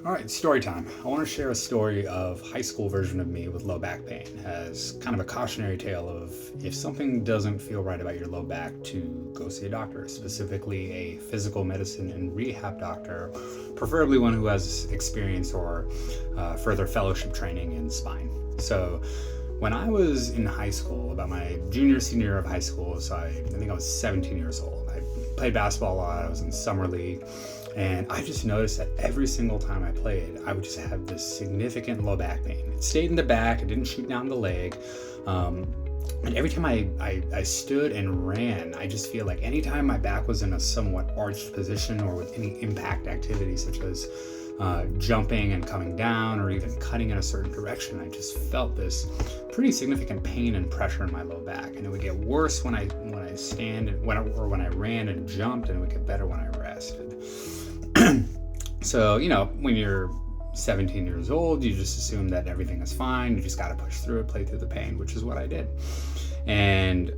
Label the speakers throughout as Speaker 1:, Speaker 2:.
Speaker 1: All right, story time. I want to share a story of high school version of me with low back pain as kind of a cautionary tale of if something doesn't feel right about your low back, to go see a doctor, specifically a physical medicine and rehab doctor, preferably one who has experience or further fellowship training in spine. So when I was in high school, about my senior year of high school, so I think I was 17 years old. I played basketball a lot. I was in summer league. And I just noticed that every single time I played, I would just have this significant low back pain. It stayed in the back, it didn't shoot down the leg. And every time I stood and ran, I just feel like anytime my back was in a somewhat arched position or with any impact activity, such as jumping and coming down or even cutting in a certain direction, I just felt this pretty significant pain and pressure in my low back. And it would get worse when I stand and when I ran and jumped, and it would get better when I rested. So, when you're 17 years old, you just assume that everything is fine. You just got to push through it, play through the pain, which is what I did. And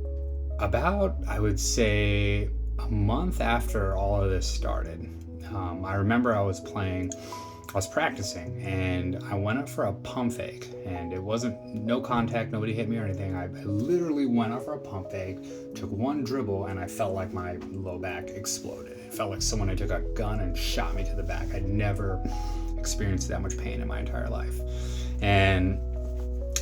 Speaker 1: about, I would say, a month after all of this started, I remember I was practicing, and I went up for a pump fake, and it wasn't no contact, nobody hit me or anything. I literally went up for a pump fake, took one dribble, and I felt like my low back exploded. It felt like someone had took a gun and shot me to the back. I'd never experienced that much pain in my entire life. And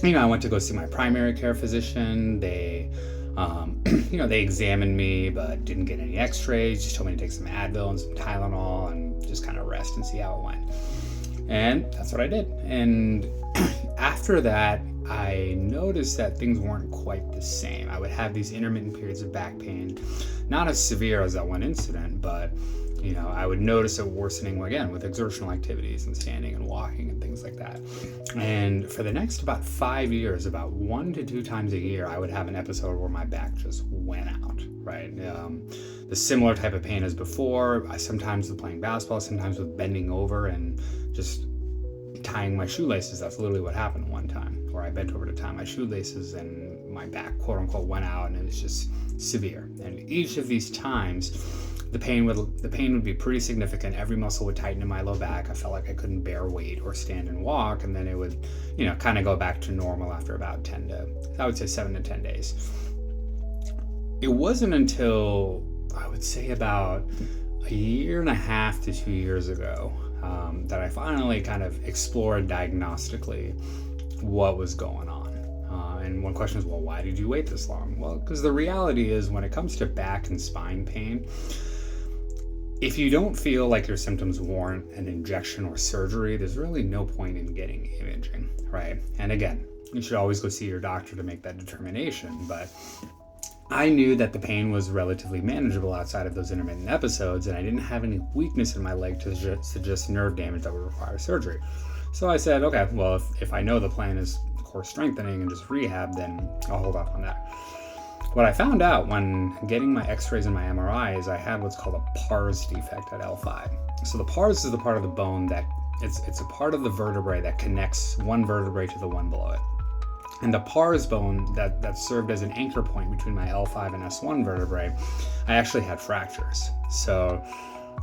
Speaker 1: I went to go see my primary care physician. They they examined me, but didn't get any x-rays, just told me to take some Advil and some Tylenol and just kind of rest and see how it went. And that's what I did. And after that, I noticed that things weren't quite the same. I would have these intermittent periods of back pain, not as severe as that one incident, but I would notice it worsening again with exertional activities and standing and walking and things like that. And for the next about 5 years, about 1 to 2 times a year, I would have an episode where my back just went out, right? The similar type of pain as before, sometimes with playing basketball, sometimes with bending over and just tying my shoelaces. That's literally what happened one time, where I bent over to tie my shoelaces and my back, quote unquote, went out, and it was just severe. And each of these times, the pain would be pretty significant. Every muscle would tighten in my low back. I felt like I couldn't bear weight or stand and walk, and then it would, kind of go back to normal after about 7 to 10 days. It wasn't until, I would say, about a year and a half to 2 years ago that I finally kind of explored diagnostically what was going on. And one question is, well, why did you wait this long? Well, because the reality is, when it comes to back and spine pain, if you don't feel like your symptoms warrant an injection or surgery, there's really no point in getting imaging, right? And again, you should always go see your doctor to make that determination. But I knew that the pain was relatively manageable outside of those intermittent episodes, and I didn't have any weakness in my leg to suggest nerve damage that would require surgery. So I said, okay, well, if I know the plan is core strengthening and just rehab, then I'll hold off on that. What I found out when getting my x-rays and my MRI is I had what's called a pars defect at L5. So the pars is the part of the bone that it's a part of the vertebrae that connects one vertebrae to the one below it. And the pars bone that served as an anchor point between my L5 and S1 vertebrae, I actually had fractures. So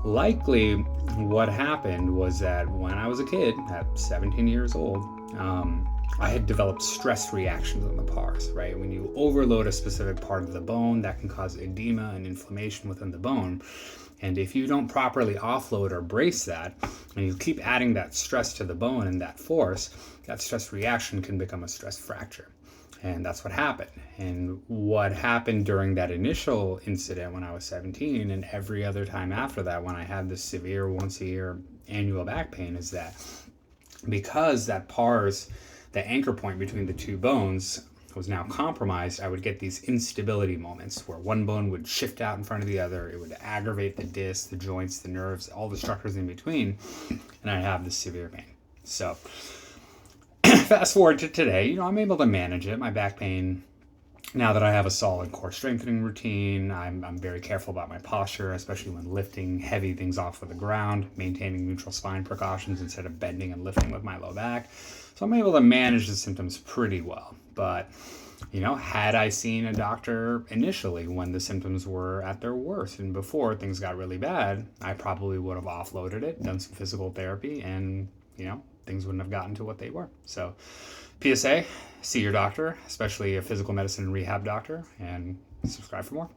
Speaker 1: likely what happened was that when I was a kid, at 17 years old, I had developed stress reactions on the pars, right? When you overload a specific part of the bone, that can cause edema and inflammation within the bone. And if you don't properly offload or brace that, and you keep adding that stress to the bone and that force, that stress reaction can become a stress fracture. And that's what happened. And what happened during that initial incident when I was 17 and every other time after that when I had this severe once a year annual back pain is that because that pars, the anchor point between the two bones, was now compromised, I would get these instability moments where one bone would shift out in front of the other. It would aggravate the discs, the joints, the nerves, all the structures in between, and I'd have this severe pain. So fast forward to today, I'm able to manage it. My back pain, now that I have a solid core strengthening routine, I'm very careful about my posture, especially when lifting heavy things off of the ground, maintaining neutral spine precautions instead of bending and lifting with my low back. So I'm able to manage the symptoms pretty well. But, had I seen a doctor initially when the symptoms were at their worst and before things got really bad, I probably would have offloaded it, done some physical therapy, and, things wouldn't have gotten to what they were. So, PSA, see your doctor, especially a physical medicine and rehab doctor, and subscribe for more.